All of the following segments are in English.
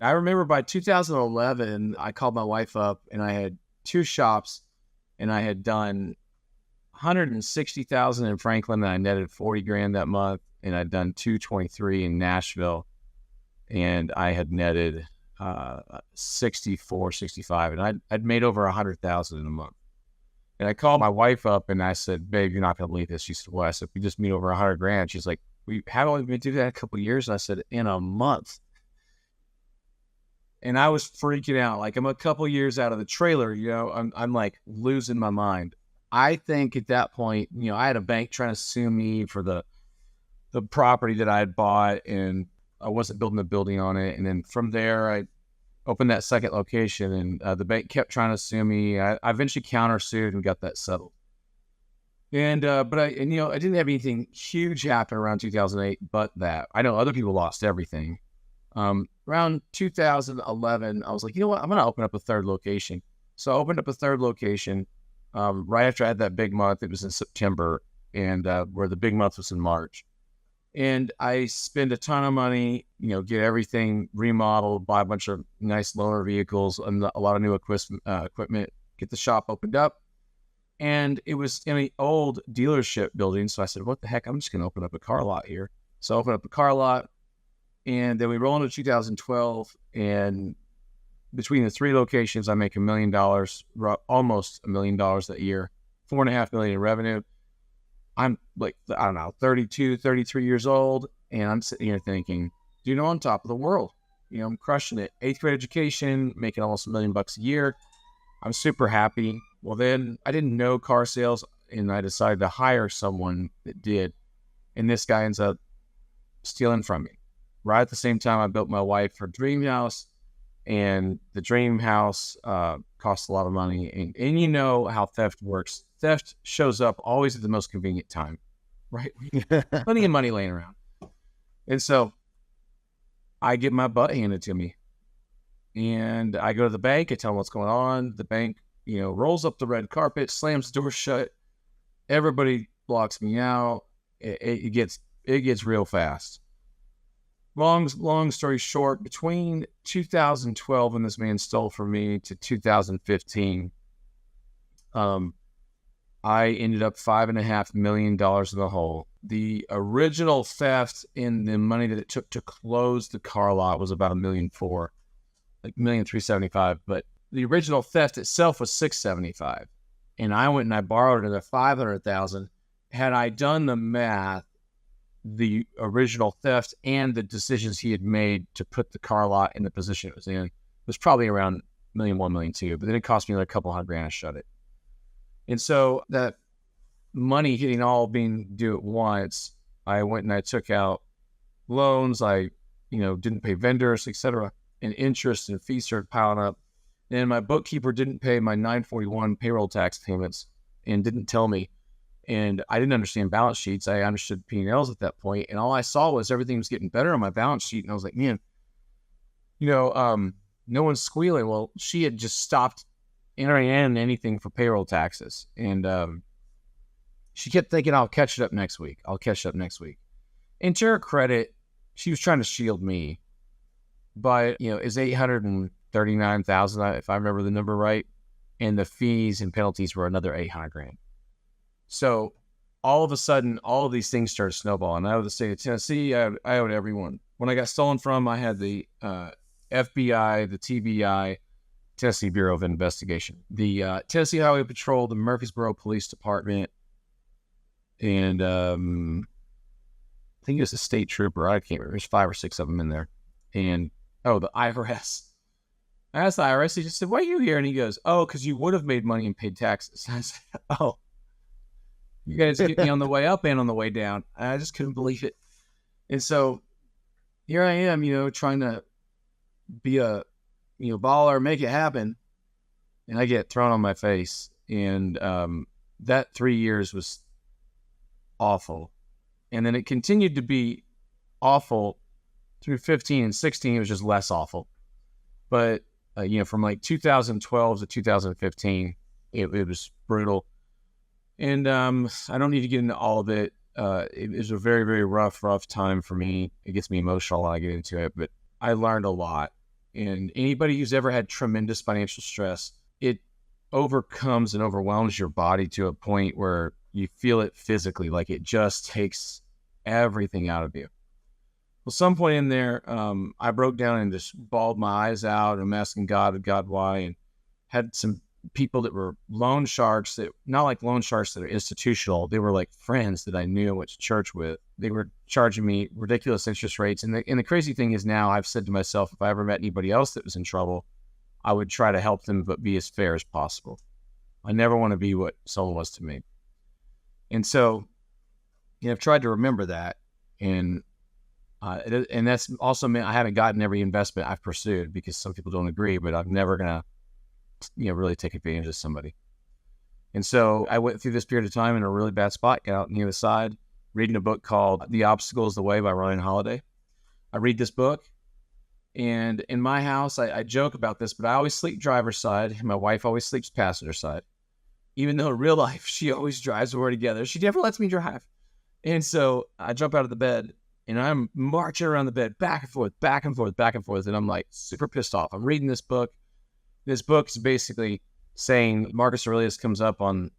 I remember by 2011, I called my wife up and I had 2 shops and I had done 160,000 in Franklin and I netted 40 grand that month. And I'd done 223 in Nashville and I had netted 64, 65. And I'd made over 100,000 in a month. And I called my wife up and I said, babe, you're not going to believe this. She said, well, I said, we just made over 100 grand. She's like, we haven't been doing that a couple of years. And I said, in a month. And I was freaking out. Like, I'm a couple years out of the trailer, I'm like losing my mind. I think at that point, I had a bank trying to sue me for the property that I had bought and I wasn't building a building on it. And then from there, I opened that second location and the bank kept trying to sue me. I eventually countersued and got that settled. And, but I didn't have anything huge happen around 2008, but that I know other people lost everything. Around 2011, I was like, you know what? I'm going to open up a third location. So I opened up a third location, right after I had that big month. It was in September and, where the big month was in March. And I spend a ton of money, get everything remodeled, buy a bunch of nice loaner vehicles and a lot of new equipment, get the shop opened up. And it was in an old dealership building. So I said, what the heck? I'm just going to open up a car lot here. So I opened up a car lot. And then we roll into 2012, and between the 3 locations, I make $1 million, almost $1 million that year, $4.5 million in revenue. I'm like, I don't know, 32, 33 years old, and I'm sitting here thinking, dude, I'm on top of the world. I'm crushing it. 8th grade education, making almost $1 million a year. I'm super happy. Well, then I didn't know car sales, and I decided to hire someone that did, and this guy ends up stealing from me. Right at the same time, I built my wife her dream house, and the dream house costs a lot of money. And you know how theft works. Theft shows up always at the most convenient time, right? Plenty of money laying around. And so I get my butt handed to me. And I go to the bank. I tell them what's going on. The bank, rolls up the red carpet, slams the door shut. Everybody blocks me out. It gets real fast. Long story short, between 2012 when this man stole from me to 2015, I ended up $5.5 million in the hole. The original theft in the money that it took to close the car lot was about $1.4 million, like $1.375. But the original theft itself was $675, and I went and I borrowed another $500,000. Had I done the math, the original theft and the decisions he had made to put the car lot in the position it was in was probably around $1.1 million, $1.2 million, but then it cost me like a couple $100,000 to shut it. And so that money hitting all being due at once, I went and I took out loans. I, didn't pay vendors, etc. And interest and fees started piling up. And my bookkeeper didn't pay my 941 payroll tax payments and didn't tell me. And I didn't understand balance sheets. I understood P&Ls at that point. And all I saw was everything was getting better on my balance sheet. And I was like, man, no one's squealing. Well, she had just stopped entering in anything for payroll taxes. And she kept thinking, I'll catch it up next week. And to her credit, she was trying to shield me. But, it's $839,000, if I remember the number right. And the fees and penalties were another $800,000. So all of a sudden, all of these things started snowballing. I owed the state of Tennessee. I owed everyone. When I got stolen from, I had the FBI, the TBI, Tennessee Bureau of Investigation, the Tennessee Highway Patrol, the Murfreesboro Police Department, and I think it was a state trooper. I can't remember. There's 5 or 6 of them in there. And, the IRS. I asked the IRS, he just said, why are you here? And he goes, because you would have made money and paid taxes. I said, you guys get me on the way up and on the way down. I just couldn't believe it. And so here I am, trying to be a, baller, make it happen. And I get thrown on my face. And that 3 years was awful. And then it continued to be awful through 15 and 16. It was just less awful. But, from like 2012 to 2015, it was brutal. And I don't need to get into all of it. It was a very, very rough time for me. It gets me emotional when I get into it, but I learned a lot. And anybody who's ever had tremendous financial stress, it overcomes and overwhelms your body to a point where you feel it physically, like it just takes everything out of you. Well, some point in there, I broke down and just bawled my eyes out. I'm asking God why, and had some people that were loan sharks, that not like loan sharks that are institutional. They were like friends that I knew and went to church with. They were charging me ridiculous interest rates. And the crazy thing is, now I've said to myself, if I ever met anybody else that was in trouble, I would try to help them, but be as fair as possible. I never want to be what someone was to me. And so, I've tried to remember that. And that's also meant I haven't gotten every investment I've pursued, because some people don't agree, but I'm never going to, really take advantage of somebody. And so I went through this period of time in a really bad spot, got out on the other side, reading a book called The Obstacle is the Way by Ryan Holiday. I read this book, and in my house, I joke about this, but I always sleep driver's side, and my wife always sleeps passenger side. Even though in real life, she always drives, we're together. She never lets me drive. And so I jump out of the bed, and I'm marching around the bed, back and forth, back and forth, back and forth. And I'm like super pissed off. I'm reading this book. This book is basically saying Marcus Aurelius comes up on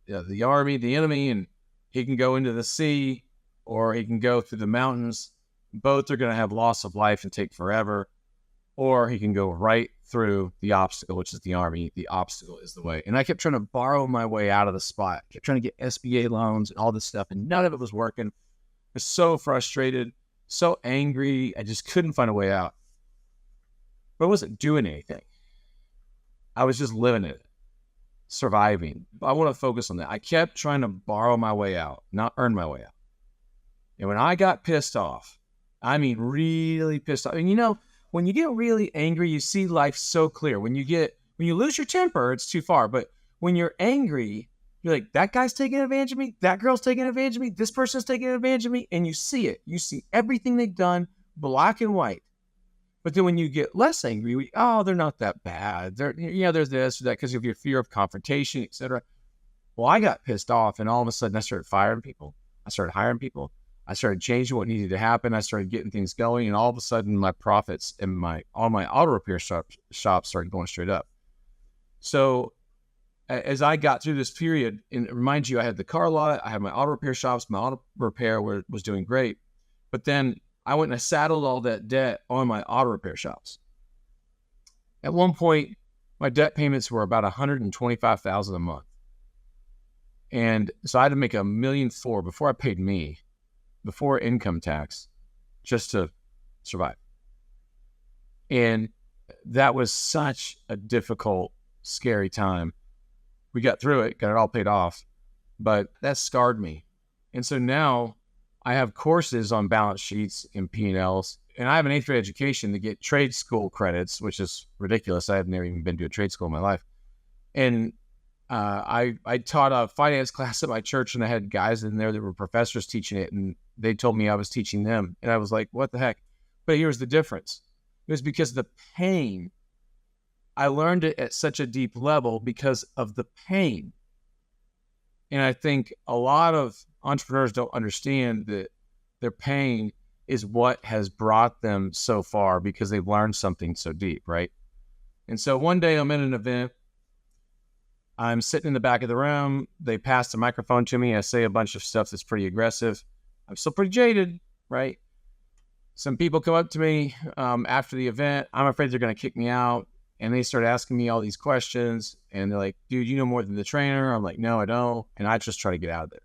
the army, the enemy, and he can go into the sea or he can go through the mountains. Both are going to have loss of life and take forever. Or he can go right through the obstacle, which is the army. The obstacle is the way. And I kept trying to borrow my way out of the spot. I kept trying to get SBA loans and all this stuff, and none of it was working. I was so frustrated, so angry. I just couldn't find a way out. But I wasn't doing anything. I was just living it, surviving. I want to focus on that. I kept trying to borrow my way out, not earn my way out. And when I got pissed off, I mean really pissed off. And when you get really angry, you see life so clear. When you lose your temper, it's too far. But when you're angry, you're like, that guy's taking advantage of me. That girl's taking advantage of me. This person's taking advantage of me. And you see it. You see everything they've done, black and white. But then when you get less angry, they're not that bad. There's this or that because of your fear of confrontation, etc. Well, I got pissed off, and all of a sudden I started firing people. I started hiring people. I started changing what needed to happen. I started getting things going, and all of a sudden my profits and all my auto repair shops started going straight up. So as I got through this period, and remind you, I had the car lot, I had my auto repair shops, my auto repair was doing great. But then I went and I saddled all that debt on my auto repair shops. At one point, my debt payments were about $125,000 a month. And so I had to make $1.4 million before I paid me, before income tax, just to survive. And that was such a difficult, scary time. We got through it, got it all paid off, but that scarred me. And so now I have courses on balance sheets and P&Ls, and I have an 8th grade education to get trade school credits, which is ridiculous. I have never even been to a trade school in my life. And I taught a finance class at my church, and I had guys in there that were professors teaching it, and they told me I was teaching them. And I was like, what the heck? But here's the difference. It was because of the pain. I learned it at such a deep level because of the pain. And I think a lot of entrepreneurs don't understand that their pain is what has brought them so far, because they've learned something so deep, right? And so one day I'm in an event. I'm sitting in the back of the room. They pass the microphone to me. I say a bunch of stuff that's pretty aggressive. I'm still pretty jaded, right? Some people come up to me after the event. I'm afraid they're going to kick me out. And they start asking me all these questions. And they're like, dude, you know more than the trainer? I'm like, no, I don't. And I just try to get out of there.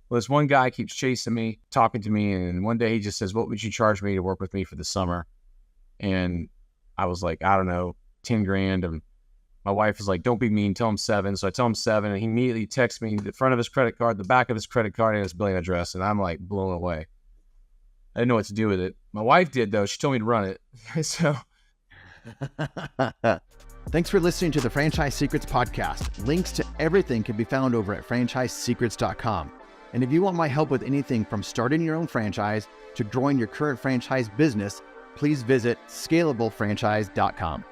Well, this one guy keeps chasing me, talking to me. And one day he just says, what would you charge me to work with me for the summer? And I was like, I don't know, 10 grand. And my wife was like, don't be mean, tell him 7. So I tell him 7, and he immediately texts me the front of his credit card, the back of his credit card, and his billing address. And I'm like blown away. I didn't know what to do with it. My wife did, though. She told me to run it. So thanks for listening to the Franchise Secrets podcast. Links to everything can be found over at franchisesecrets.com. And if you want my help with anything from starting your own franchise to growing your current franchise business, please visit scalablefranchise.com.